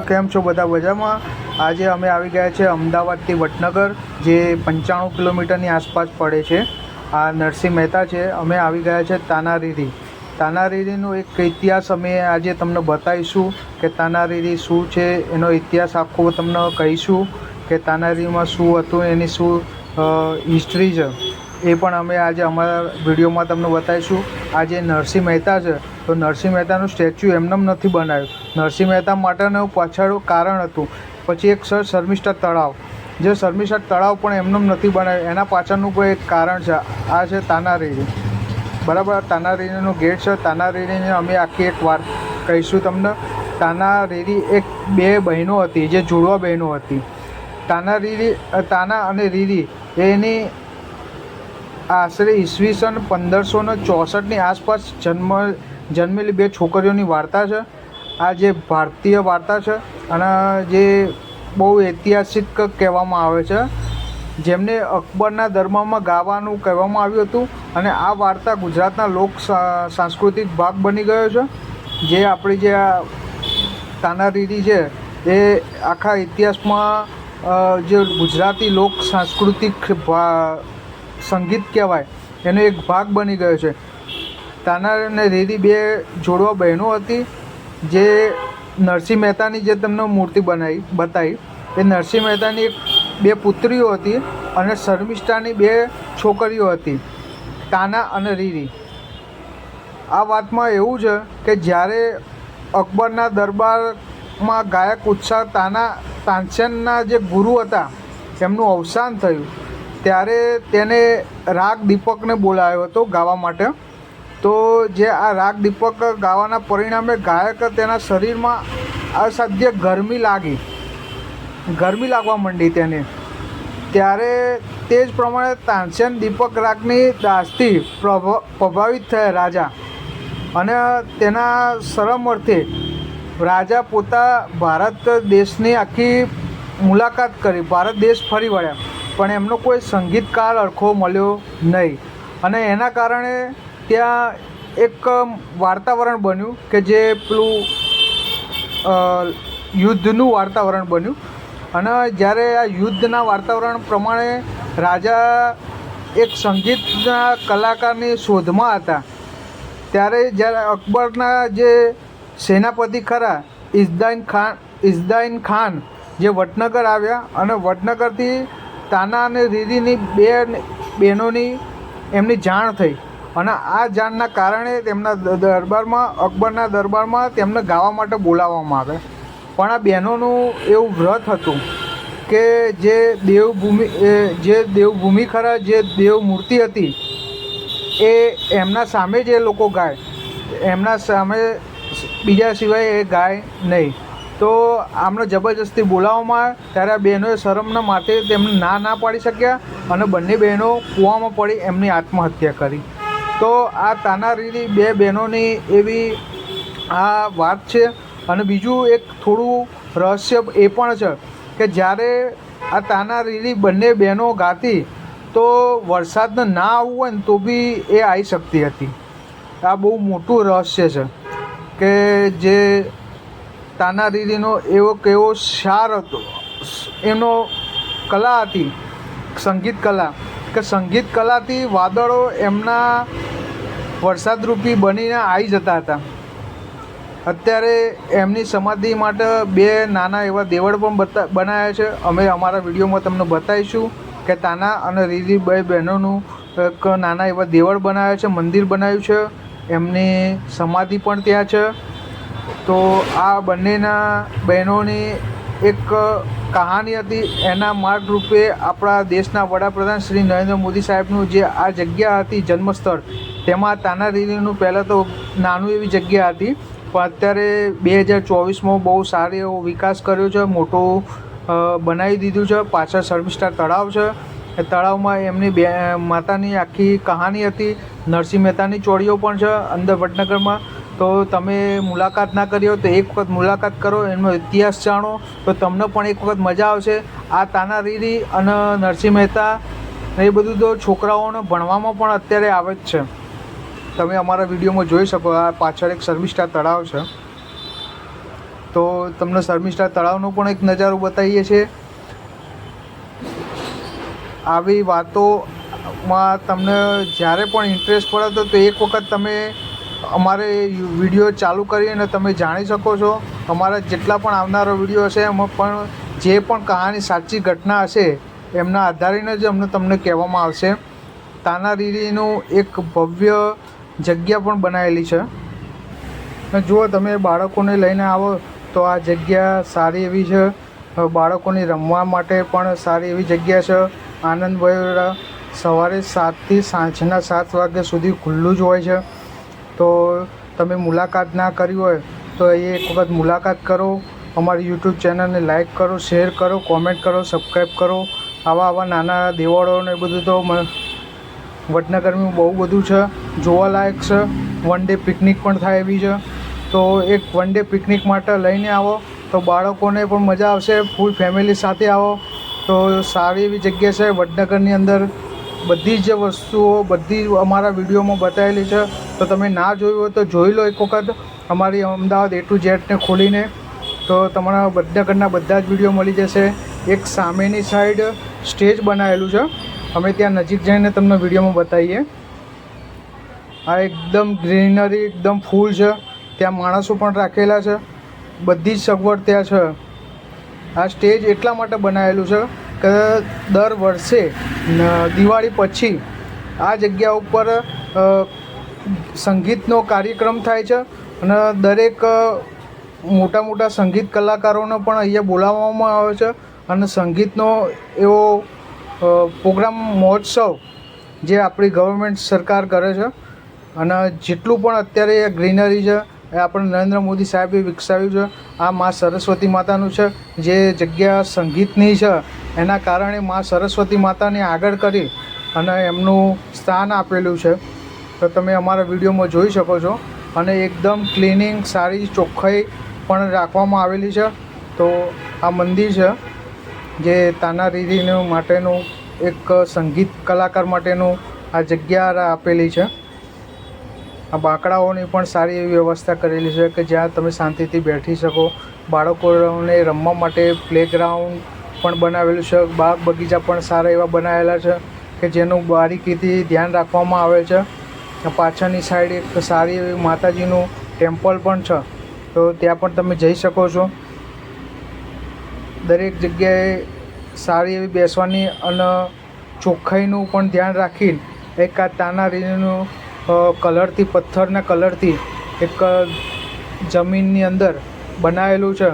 કેમ છો બધા મજામાં? આજે અમે આવી ગયા છે અમદાવાદથી વડનગર, જે 95 કિલોમીટરની આસપાસ પડે છે. આ નરસિંહ મહેતા છે. અમે આવી ગયા છે તાનારીરી. તાનારીરીનો એક ઇતિહાસ અમે આજે તમને બતાવીશું કે તાનારીરી શું છે, એનો ઇતિહાસ આખો તમને કહીશું કે તાનારીરીમાં શું હતું, એની શું હિસ્ટ્રી છે, એ પણ અમે આજે અમારા વિડીયોમાં તમને બતાવીશું. આ જે નરસિંહ મહેતા છે, તો નરસિંહ મહેતાનું સ્ટેચ્યુ એમનેમ નથી બનાવ્યું. નરસિંહ મહેતા માટેનું પાછળ કારણ હતું. પછી એક શર્મિષ્ઠા તળાવ, જે શર્મિષ્ઠા તળાવ પણ એમનેમ નથી બનાવ્યું, એના પાછળનું કોઈ એક કારણ છે. આ છે તાનારીરી, બરાબર. તાનારીરીનો ગેટ છે. તાનારીરીને અમે આખી એક વાત કહીશું તમને. તાનારીરી એક બે બહેનો હતી, જે જોડવા બહેનો હતી. તાના અને રીરી એની આશરે ઈસવીસન 1564ની આસપાસ જન્મેલી બે છોકરીઓની વાર્તા છે. આ જે ભારતીય વાર્તા છે અને જે બહુ ઐતિહાસિક કહેવામાં આવે છે, જેમને અકબરના દરબારમાં ગાવાનું કહેવામાં આવ્યું હતું. અને આ વાર્તા ગુજરાતના લોક સાંસ્કૃતિક ભાગ બની ગયો છે. જે આપણી જે આ તાનારીરી છે એ આખા ઇતિહાસમાં જે ગુજરાતી લોક સાંસ્કૃતિક સંગીત કહેવાય એનો એક ભાગ બની ગયો છે. તાના અને રીરી બે જોડવા બહેનો હતી, જે નરસિંહ મહેતાની જે તમને મૂર્તિ બતાવી, એ નરસિંહ મહેતાની બે પુત્રીઓ હતી અને શર્મિષ્ઠાની બે છોકરીઓ હતી, તાના અને રીરી. આ વાતમાં એવું છે કે જ્યારે અકબરના દરબારમાં ગાયક ઉત્સાહ તાનસેનના જે ગુરુ હતા એમનું અવસાન થયું, ત્યારે તેને રાગ દીપકને બોલાવ્યો હતો ગાવા માટે. તો જે આ રાગ દીપક ગાવાના પરિણામે ગાયક તેના શરીરમાં અસાધ્ય ગરમી લાગવા માંડી તેને. ત્યારે તે જ પ્રમાણે તાનસેન દીપક રાગની દાસથી પ્રભાવિત થયા રાજા, અને તેના શરમાર્થે રાજા પોતા ભારત દેશની આખી મુલાકાત કરી, ભારત દેશ ફરી વળ્યા, પણ એમનો કોઈ સંગીતકાર અરખો મળ્યો નહીં. અને એના કારણે ત્યાં એક વાતાવરણ બન્યું કે જે પેલું યુદ્ધનું વાતાવરણ બન્યું. અને જ્યારે આ યુદ્ધના વાતાવરણ પ્રમાણે રાજા એક સંગીતના કલાકારની શોધમાં હતા, ત્યારે જ્યારે અકબરના જે સેનાપતિ ખરા ઇઝદાઇન ખાન જે વડનગર આવ્યા, અને વડનગરથી તાના અને રીરીની બે બહેનોની એમની જાણ થઈ. અને આ જાણના કારણે તેમના દરબારમાં, અકબરના દરબારમાં તેમને ગાવા માટે બોલાવવામાં આવે. પણ આ બહેનોનું એવું વ્રત હતું કે જે દેવભૂમિ ખરા, જે દેવ મૂર્તિ હતી, એ એમના સામે જ એ લોકો ગાય, એમના સામે બીજા સિવાય એ ગાય નહીં. તો આમને જબરજસ્તી બોલાવવામાં આવે, ત્યારે આ બહેનોએ શરમના માથે તેમને ના પાડી શક્યા, અને બંને બહેનો કૂવામાં પડી એમની આત્મહત્યા કરી. તો આ તાનારીરી બે બહેનોની એવી આ વાત છે. અને બીજું એક થોડું રહસ્ય એ પણ છે કે જ્યારે આ તાનારીરી બંને બહેનો ગાતી, તો વરસાદને ના આવવું હોય ને તો બી એ આવી શકતી હતી. આ બહુ મોટું રહસ્ય છે કે જે તાનારીરીનો એવો શાર હતો, એનો કલા હતી, સંગીત કલા, કે સંગીત કલાથી વાદળો એમના વરસાદરૂપી બનીને આવી જતા હતા. અત્યારે એમની સમાધિ માટે બે નાના એવા દેવળ પણ બનાવ્યા છે. અમે અમારા વિડીયોમાં તમને બતાવીશું કે તાના અને રીરી બે બહેનોનું એક નાના એવા દેવળ બનાવ્યા છે, મંદિર બનાવ્યું છે, એમની સમાધિ પણ ત્યાં છે. તો આ બંનેના બહેનોની એક કહાની હતી. એના માર્ગરૂપે આપણા દેશના વડાપ્રધાન શ્રી નરેન્દ્ર મોદી સાહેબનું જે આ જગ્યા હતી જન્મસ્થળ, તેમાં તાનારીરીનું પહેલાં તો નાનું એવી જગ્યા હતી, પણ અત્યારે 2024માં બહુ સારો એવો વિકાસ કર્યો છે, મોટું બનાવી દીધું છે. પાછળ શર્મિષ્ઠા તળાવ છે, એ તળાવમાં એમની માતાની આખી કહાની હતી. નરસિંહ મહેતાની ચોળીઓ પણ છે અંદર વડનગરમાં. તો તમે મુલાકાત ના કરી હોય તો એક વખત મુલાકાત કરો, એનો ઇતિહાસ જાણો, તો તમને પણ એક વખત મજા આવશે. આ તાનારીરી અને નરસિંહ મહેતા એ બધું તો છોકરાઓને ભણવામાં પણ અત્યારે આવે જ છે. તમે અમારા વિડીયોમાં જોઈ શકો. આ પાછળ એક શર્મિષ્ઠા તળાવ છે. તો તમને શર્મિષ્ઠા તળાવનો પણ એક નજારો બતાવીએ છીએ. આવી વાતોમાં તમને જ્યારે પણ ઇન્ટરેસ્ટ પડે તો એક વખત તમે અમારે વિડીયો ચાલુ કરીને તમે જાણી શકો છો. અમારા જેટલા પણ આવનારો વિડીયો હશે એમાં પણ જે પણ કહાની સાચી ઘટના હશે એમના આધારીને જ તમને કહેવામાં આવશે. તાનારીરીનું એક ભવ્ય જગ્યા પણ બનાવેલી છે. જુઓ, તમે બાળકોને લઈને આવો તો આ જગ્યા સારી એવી છે. બાળકોને રમવા માટે પણ સારી એવી જગ્યા છે. આનંદ વિહાર સવારે 7થી સાંજના 7 વાગ્યા સુધી ખુલ્લું જ હોય છે. તો તમે મુલાકાત ના કરી હોય તો એ એક વખત મુલાકાત કરો. અમારી યુટ્યુબ ચેનલને લાઈક કરો, શેર કરો, કોમેન્ટ કરો, સબસ્ક્રાઈબ કરો. આવા નાના દેવળો ને બધું તો વડનગરમાં બહુ બધું છે, જોવાલાયક છે. વન ડે પિકનિક પણ થાય એવી છે. તો એક વન ડે પિકનિક માટે લઈને આવો તો બાળકોને પણ મજા આવશે. ફૂલ ફેમિલી સાથે આવો તો સારી એવી જગ્યા છે. વડનગરની અંદર બધી જ વસ્તુઓ બધી અમારા વિડીયોમાં બતાવેલી છે. તો તમે ના જોયું હોય તો જોઈ લો એક વખત અમારી અમદાવાદ A to Z ને ખોલીને. તો તમારા વડનગરના બધા જ વિડીયો મળી જશે. એક સામેની સાઈડ સ્ટેજ બનાવેલું છે, અમે ત્યાં નજીક જઈને તમને વિડીયોમાં બતાવીએ. આ એકદમ ગ્રીનરી, એકદમ ફૂલ છે. ત્યાં માણસો પણ રાખેલા છે, બધી જ સગવડ ત્યાં છે. આ સ્ટેજ એટલા માટે બનાવેલું છે કે દર વર્ષે દિવાળી પછી આ જગ્યા ઉપર સંગીતનો કાર્યક્રમ થાય છે અને દરેક મોટા સંગીત કલાકારોને પણ અહીંયા બોલાવવામાં આવે છે અને સંગીતનો એવો પ્રોગ્રામ મહોત્સવ જે આપણી ગવર્મેન્ટ સરકાર કરે છે. અને જેટલું પણ અત્યારે ગ્રીનરી છે એ આપણે નરેન્દ્ર મોદી સાહેબે વિકસાવ્યું છે. આ મા સરસ્વતી માતાનું છે. જે જગ્યા સંગીતની છે એના કારણે મા સરસ્વતી માતાને આગળ કરી અને એમનું સ્થાન આપેલું છે. તો તમે અમારા વિડીયોમાં જોઈ શકો છો. અને એકદમ ક્લિનિંગ, સારી ચોખ્ખાઈ પણ રાખવામાં આવેલી છે. તો આ મંદિર છે જે તાનારીરીનું માટેનું એક સંગીત કલાકાર માટેનું આ જગ્યા આપેલી છે. આ બાંકડાઓની પણ સારી એવી વ્યવસ્થા કરેલી છે કે જ્યાં તમે શાંતિથી બેઠી શકો. બાળકોને રમવા માટે પ્લેગ્રાઉન્ડ પણ બનાવેલું છે. બાગ બગીચા પણ સારા એવા બનાવેલા છે કે જેનું બારીકીથી ધ્યાન રાખવામાં આવે છે. પાછળની સાઈડ એક સારી એવી માતાજીનું ટેમ્પલ પણ છે, તો ત્યાં પણ તમે જઈ શકો છો. દરેક જગ્યાએ સારી એવી બેસવાની અને ચોખ્ખાઈનું પણ ધ્યાન રાખીને એક આ તાનારીરીનું કલરથી, પથ્થરના કલરથી એક જમીનની અંદર બનાવેલું છે.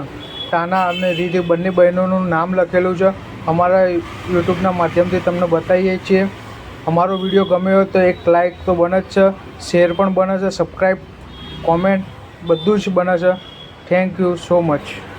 તાના અને રીરી બંને બહેનોનું નામ લખેલું છે. અમારા યુટ્યુબના માધ્યમથી તમને બતાવીએ છીએ. અમારો વિડીયો ગમ્યો હોય તો એક લાઈક તો બને જ છે, શેર પણ બને છે, સબસ્ક્રાઈબ, કોમેન્ટ બધું જ બને છે. Thank you so much.